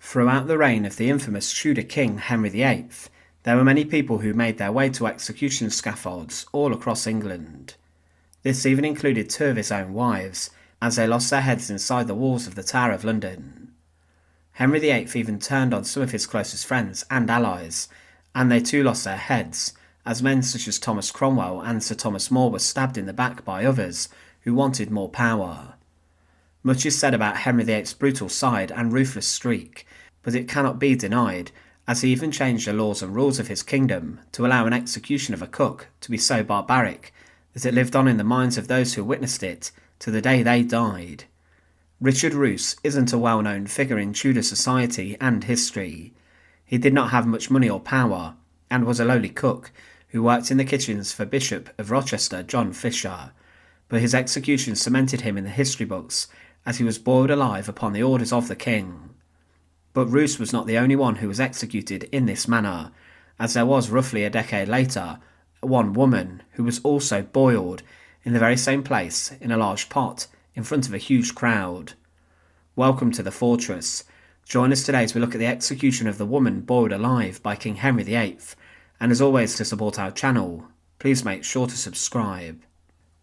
Throughout the reign of the infamous Tudor King Henry VIII, there were many people who made their way to execution scaffolds all across England. This even included two of his own wives, as they lost their heads inside the walls of the Tower of London. Henry VIII even turned on some of his closest friends and allies, and they too lost their heads, as men such as Thomas Cromwell and Sir Thomas More were stabbed in the back by others who wanted more power. Much is said about Henry VIII's brutal side and ruthless streak, but it cannot be denied, as he even changed the laws and rules of his kingdom to allow an execution of a cook to be so barbaric that it lived on in the minds of those who witnessed it to the day they died. Richard Roose isn't a well-known figure in Tudor society and history. He did not have much money or power, and was a lowly cook who worked in the kitchens for Bishop of Rochester John Fisher, but his execution cemented him in the history books as he was boiled alive upon the orders of the king. But Roose was not the only one who was executed in this manner, as there was roughly a decade later one woman who was also boiled in the very same place in a large pot in front of a huge crowd. Welcome to the fortress. Join us today as we look at the execution of the woman boiled alive by King Henry VIII, and as always, to support our channel, please make sure to subscribe.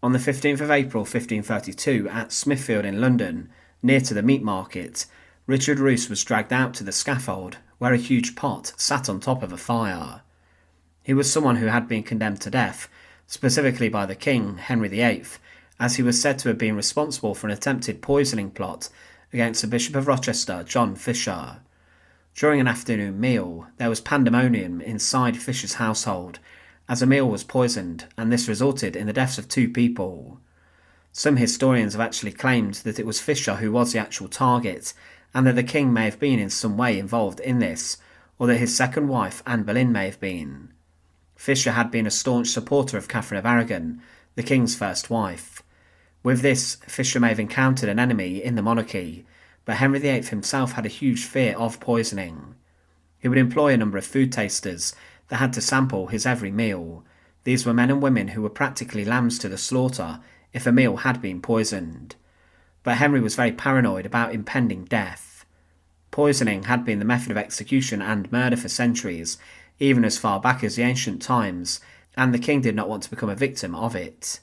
On the 15th of April 1532 at Smithfield in London, near to the meat market, Richard Roose was dragged out to the scaffold where a huge pot sat on top of a fire. He was someone who had been condemned to death, specifically by the King Henry VIII, as he was said to have been responsible for an attempted poisoning plot against the Bishop of Rochester John Fisher. During an afternoon meal, there was pandemonium inside Fisher's household, as a meal was poisoned, and this resulted in the deaths of two people. Some historians have actually claimed that it was Fisher who was the actual target, and that the king may have been in some way involved in this, or that his second wife Anne Boleyn may have been. Fisher had been a staunch supporter of Catherine of Aragon, the king's first wife. With this, Fisher may have encountered an enemy in the monarchy, but Henry VIII himself had a huge fear of poisoning. He would employ a number of food tasters that had to sample his every meal. These were men and women who were practically lambs to the slaughter if a meal had been poisoned. But Henry was very paranoid about impending death. Poisoning had been the method of execution and murder for centuries, even as far back as the ancient times, and the king did not want to become a victim of it.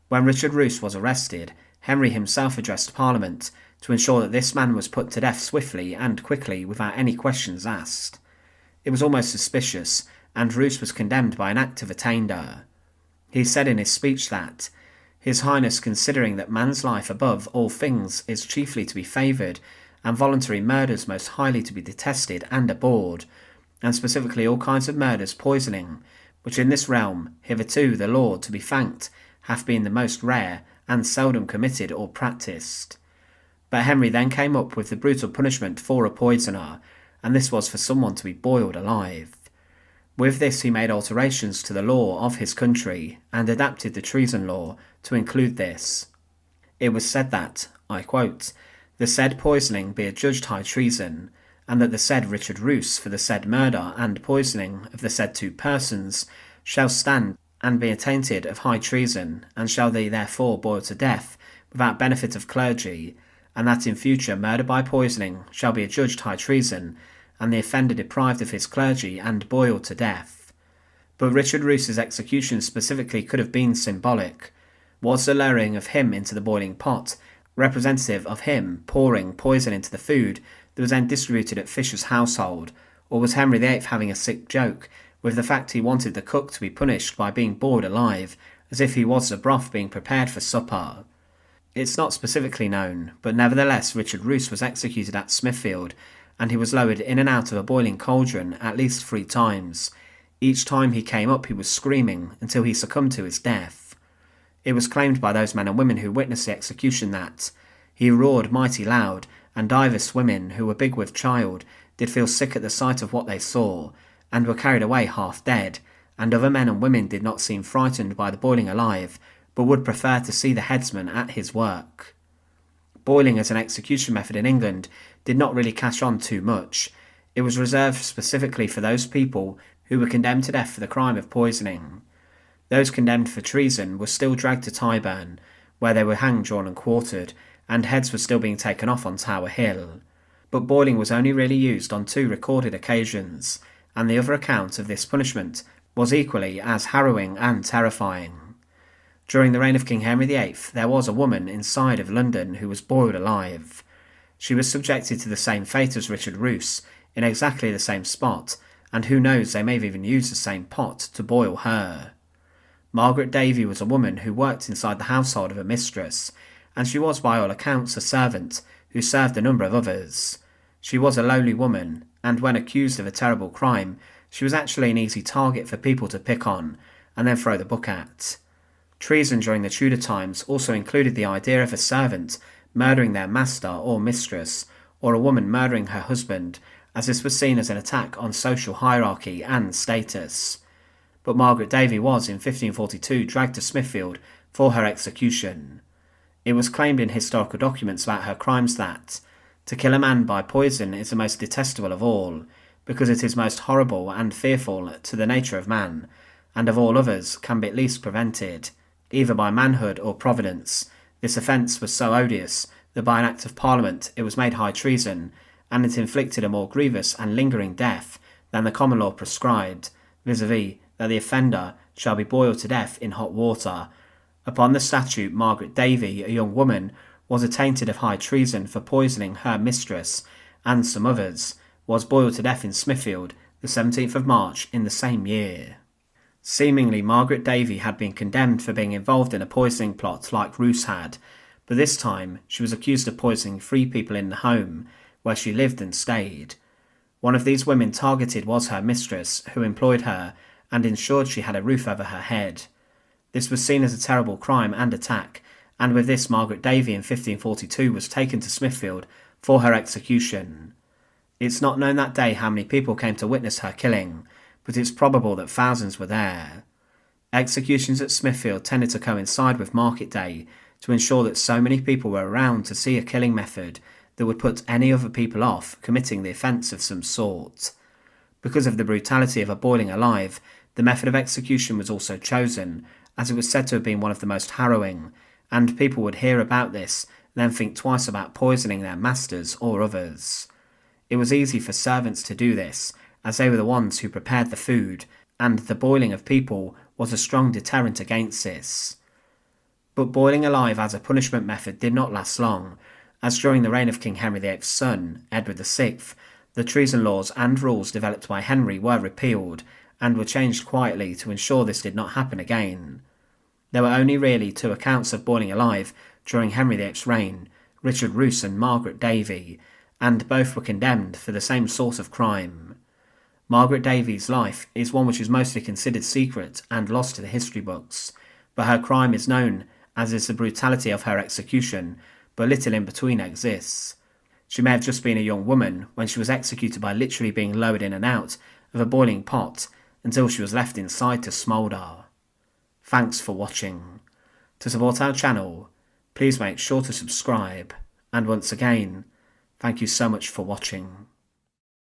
When Richard Roose was arrested, Henry himself addressed Parliament to ensure that this man was put to death swiftly and quickly without any questions asked. It was almost suspicious, and Roose was condemned by an act of attainder. He said in his speech that, "His Highness, considering that man's life above all things is chiefly to be favoured, and voluntary murders most highly to be detested and abhorred, and specifically all kinds of murders poisoning, which in this realm, hitherto the Lord, to be thanked, hath been the most rare, and seldom committed or practised." But Henry then came up with the brutal punishment for a poisoner, and this was for someone to be boiled alive. With this he made alterations to the law of his country, and adapted the treason law to include this. It was said that, I quote, "the said poisoning be adjudged high treason, and that the said Richard Roose for the said murder and poisoning of the said two persons shall stand and be attainted of high treason, and shall they therefore boil to death without benefit of clergy, and that in future murder by poisoning shall be adjudged high treason, and the offender deprived of his clergy and boiled to death." But Richard Roose's execution specifically could have been symbolic. Was the lowering of him into the boiling pot representative of him pouring poison into the food that was then distributed at Fisher's household, or was Henry VIII having a sick joke with the fact he wanted the cook to be punished by being boiled alive, as if he was the broth being prepared for supper? It's not specifically known, but nevertheless Richard Roose was executed at Smithfield, and he was lowered in and out of a boiling cauldron at least 3 times. Each time he came up he was screaming until he succumbed to his death. It was claimed by those men and women who witnessed the execution that he roared mighty loud, and divers women who were big with child did feel sick at the sight of what they saw, and were carried away half dead, and other men and women did not seem frightened by the boiling alive, but would prefer to see the headsman at his work. Boiling as an execution method in England did not really catch on too much. It was reserved specifically for those people who were condemned to death for the crime of poisoning. Those condemned for treason were still dragged to Tyburn, where they were hanged, drawn and quartered, and heads were still being taken off on Tower Hill. but boiling was only really used on 2 recorded occasions, and the other account of this punishment was equally as harrowing and terrifying. During the reign of King Henry VIII, there was a woman inside of London who was boiled alive. She was subjected to the same fate as Richard Roose, in exactly the same spot, and who knows, they may have even used the same pot to boil her. Margaret Davy was a woman who worked inside the household of a mistress, and she was by all accounts a servant who served a number of others. She was a lowly woman, and when accused of a terrible crime, she was actually an easy target for people to pick on, and then throw the book at. Treason during the Tudor times also included the idea of a servant murdering their master or mistress, or a woman murdering her husband, as this was seen as an attack on social hierarchy and status. But Margaret Davy was in 1542 dragged to Smithfield for her execution. It was claimed in historical documents about her crimes that to kill a man by poison is the most detestable of all, because it is most horrible and fearful to the nature of man, and of all others can be at least prevented, either by manhood or providence. This offence was so odious that by an Act of Parliament it was made high treason, and it inflicted a more grievous and lingering death than the common law prescribed, vis-a-vis that the offender shall be boiled to death in hot water. Upon the statute, Margaret Davy, a young woman, was attainted of high treason for poisoning her mistress, and some others, was boiled to death in Smithfield the 17th of March in the same year. Seemingly, Margaret Davy had been condemned for being involved in a poisoning plot like Roose had, but this time she was accused of poisoning 3 people in the home where she lived and stayed. One of these women targeted was her mistress, who employed her and ensured she had a roof over her head. This was seen as a terrible crime and attack, and with this Margaret Davy in 1542 was taken to Smithfield for her execution. It's not known that day how many people came to witness her killing, but it's probable that thousands were there. Executions at Smithfield tended to coincide with market day to ensure that so many people were around to see a killing method that would put any other people off committing the offence of some sort. Because of the brutality of a boiling alive, the method of execution was also chosen, as it was said to have been one of the most harrowing, and people would hear about this and then think twice about poisoning their masters or others. It was easy for servants to do this, as they were the ones who prepared the food, and the boiling of people was a strong deterrent against this. But boiling alive as a punishment method did not last long, as during the reign of King Henry VIII's son, Edward VI, the treason laws and rules developed by Henry were repealed, and were changed quietly to ensure this did not happen again. There were only really 2 accounts of boiling alive during Henry VIII's reign, Richard Roose and Margaret Davy, and both were condemned for the same sort of crime. Margaret Davy's life is one which is mostly considered secret and lost to the history books, but her crime is known, as is the brutality of her execution, but little in between exists. She may have just been a young woman when she was executed by literally being lowered in and out of a boiling pot until she was left inside to smoulder. Thanks for watching. To support our channel, please make sure to subscribe, and once again, thank you so much for watching.